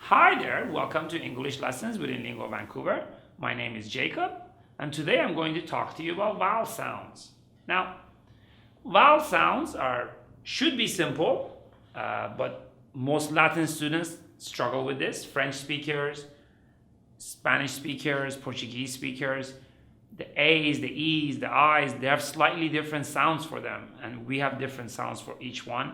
Hi there, welcome to English Lessons with Inlingua Vancouver. My name is Jacob, and today I'm going to talk to you about vowel sounds. Now, vowel sounds should be simple, but most Latin students struggle with this. French speakers, Spanish speakers, Portuguese speakers, the A's, the E's, the I's, they have slightly different sounds for them, and we have different sounds for each one.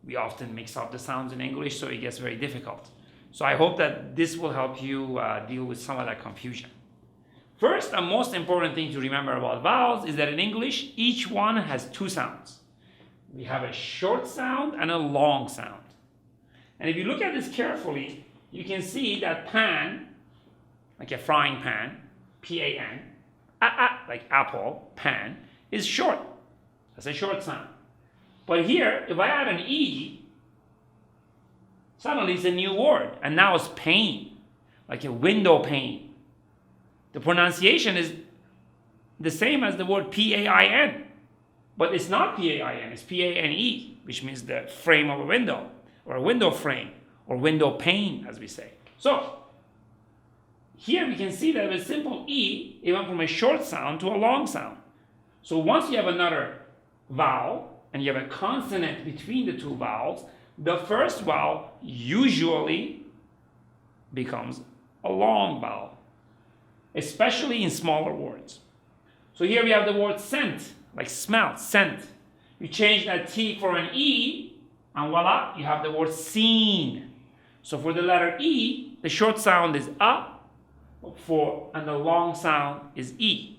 We often mix up the sounds in English, so it gets very difficult. So I hope that this will help you deal with some of that confusion. First and most important thing to remember about vowels is that in English, each one has two sounds. We have a short sound and a long sound. And if you look at this carefully, you can see that pan, like a frying pan, P-A-N, like apple, pan, is short. That's a short sound. But here, if I add an E, suddenly it's a new word, and now it's pane, like a window pane. The pronunciation is the same as the word P-A-I-N, but it's not P-A-I-N, it's P-A-N-E, which means the frame of a window, or a window frame, or window pane, as we say. So, here we can see that with simple E, it went from a short sound to a long sound. So once you have another vowel, and you have a consonant between the two vowels, the first vowel usually becomes a long vowel, especially in smaller words. So here we have the word scent, like smell, scent. You change that T for an E, and voila, you have the word seen. So for the letter E, the short sound is A, and the long sound is E.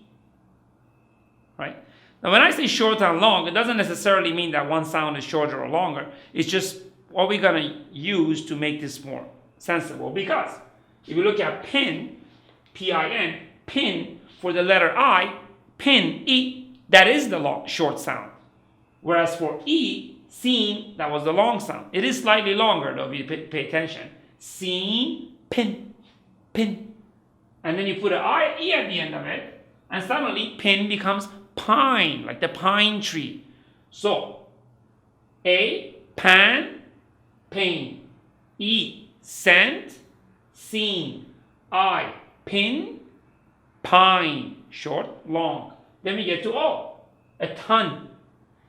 Right? Now, when I say short and long, it doesn't necessarily mean that one sound is shorter or longer. It's just what we're going to use to make this more sensible. Because if you look at pin, P-I-N, pin, for the letter I, pin, E, that is the short sound. Whereas for E, seen, that was the long sound. It is slightly longer, though, if you pay attention. Seen, pin, pin. And then you put an I-E at the end of it, and suddenly pin becomes pine, like the pine tree. So, A, pan, pain. E, scent, seen. I, pin, pine, short, long. Then we get to O, a ton.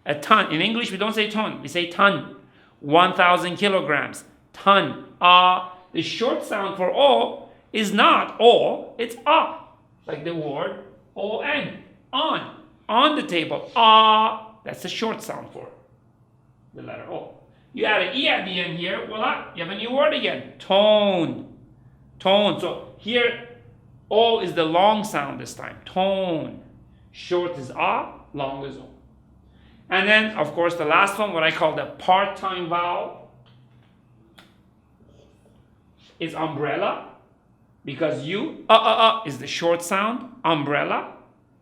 A ton. In English, we don't say ton, we say ton. 1,000 kilograms, ton. The short sound for O is not O, it's A. Like the word O-N, on the table. That's the short sound for the letter O. You add an E at the end here, voila, you have a new word again. Tone. Tone. So here, O is the long sound this time. Tone. Short is A, long is O. And then, of course, the last one, what I call the part-time vowel, is umbrella. Because U, is the short sound, umbrella.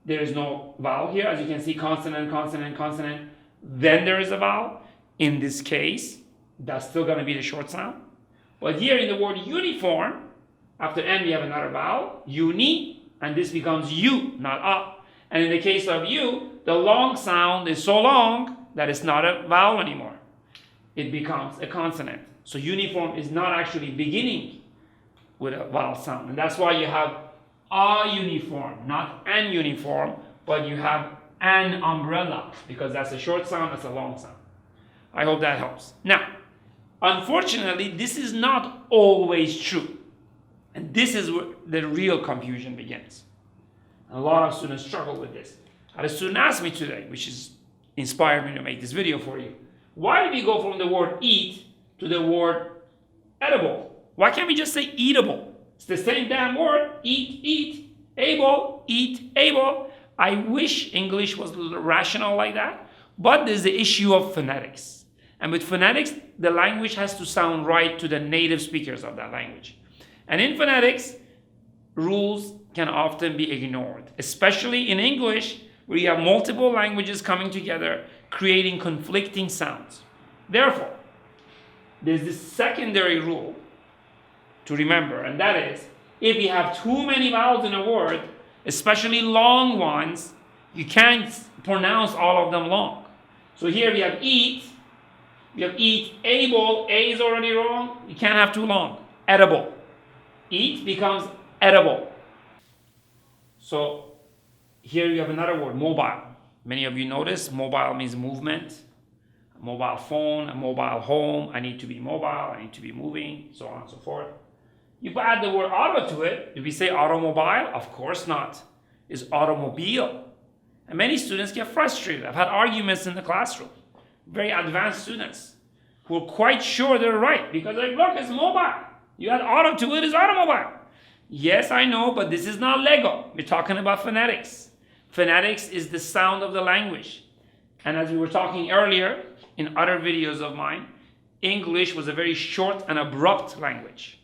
There is no vowel here. As you can see, consonant, consonant, consonant. Then there is a vowel. In this case, that's still going to be the short sound. But here in the word uniform, after N we have another vowel, uni, and this becomes U, not A. And in the case of U, the long sound is so long that it's not a vowel anymore. It becomes a consonant. So uniform is not actually beginning with a vowel sound. And that's why you have a uniform, not an uniform, but you have an umbrella, because that's a short sound, that's a long sound. I hope that helps. Now, unfortunately, this is not always true. And this is where the real confusion begins. And a lot of students struggle with this. I had a student ask me today, which has inspired me to make this video for you. Why did we go from the word eat to the word edible? Why can't we just say eatable? It's the same damn word. Eat, able, eat, able. I wish English was rational like that. But there's the issue of phonetics. And with phonetics, the language has to sound right to the native speakers of that language. And in phonetics, rules can often be ignored, especially in English, where you have multiple languages coming together, creating conflicting sounds. Therefore, there's this secondary rule to remember, and that is, if you have too many vowels in a word, especially long ones, you can't pronounce all of them long. So here we have eat, able, A is already wrong, you can't have too long. edible. Eat becomes edible. So here you have another word, mobile. Many of you notice mobile means movement. A mobile phone, a mobile home. I need to be mobile, I need to be moving, so on and so forth. You add the word auto to it. Do we say automobile? Of course not. It's automobile. And many students get frustrated. I've had arguments in the classroom. Very advanced students who are quite sure they're right because like, look, it's mobile. You add auto to it, it's automobile. Yes, I know, but this is not Lego. We're talking about phonetics. Phonetics is the sound of the language. And as we were talking earlier in other videos of mine, English was a very short and abrupt language.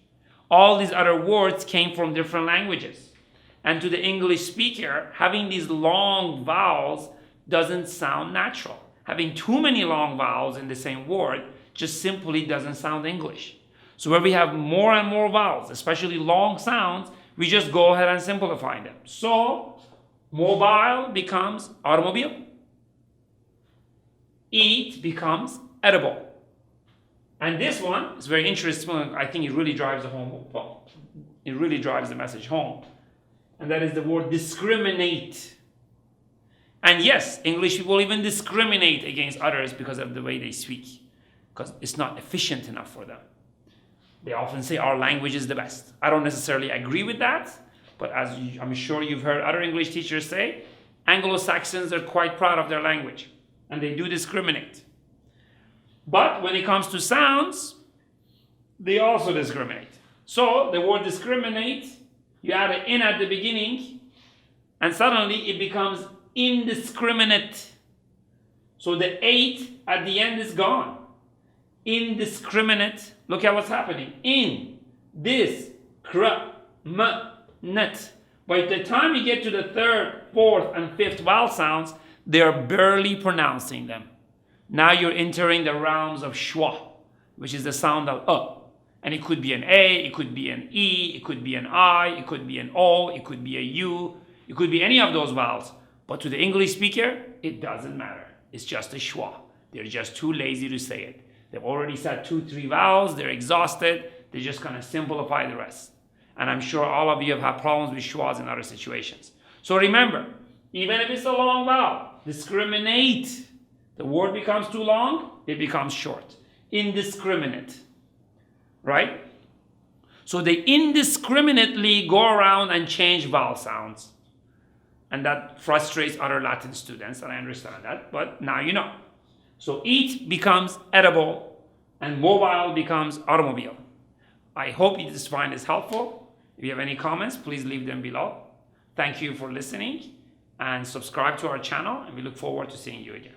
All these other words came from different languages. And to the English speaker, having these long vowels doesn't sound natural. Having too many long vowels in the same word just simply doesn't sound English. So where we have more and more vowels, especially long sounds, we just go ahead and simplify them. So mobile becomes automobile. Eat becomes edible. And this one is very interesting. I think it really drives the home. Well, it really drives the message home. And that is the word discriminate. And yes, English people even discriminate against others because of the way they speak, because it's not efficient enough for them. They often say our language is the best. I don't necessarily agree with that, but as I'm sure you've heard other English teachers say, Anglo-Saxons are quite proud of their language, and they do discriminate. But when it comes to sounds, they also discriminate. So the word discriminate, you add an in at the beginning, and suddenly it becomes indiscriminate. So the 8 at the end is gone. Indiscriminate. Look at what's happening. In, this, net. By the time you get to the 3rd, 4th, and 5th vowel sounds, they're barely pronouncing them. Now you're entering the realms of schwa, which is the sound of And it could be an A, it could be an E, it could be an I, it could be an O, it could be a U, it could be any of those vowels. But to the English speaker, it doesn't matter. It's just a schwa. They're just too lazy to say it. They've already said 2, 3 vowels, they're exhausted, they're just gonna simplify the rest. And I'm sure all of you have had problems with schwas in other situations. So remember, even if it's a long vowel, discriminate. The word becomes too long, it becomes short. Indiscriminate, right? So they indiscriminately go around and change vowel sounds. And that frustrates other Latin students, and I understand that, but now you know. So eat becomes edible, and mobile becomes automobile. I hope you just find this helpful. If you have any comments, please leave them below. Thank you for listening, and subscribe to our channel, and we look forward to seeing you again.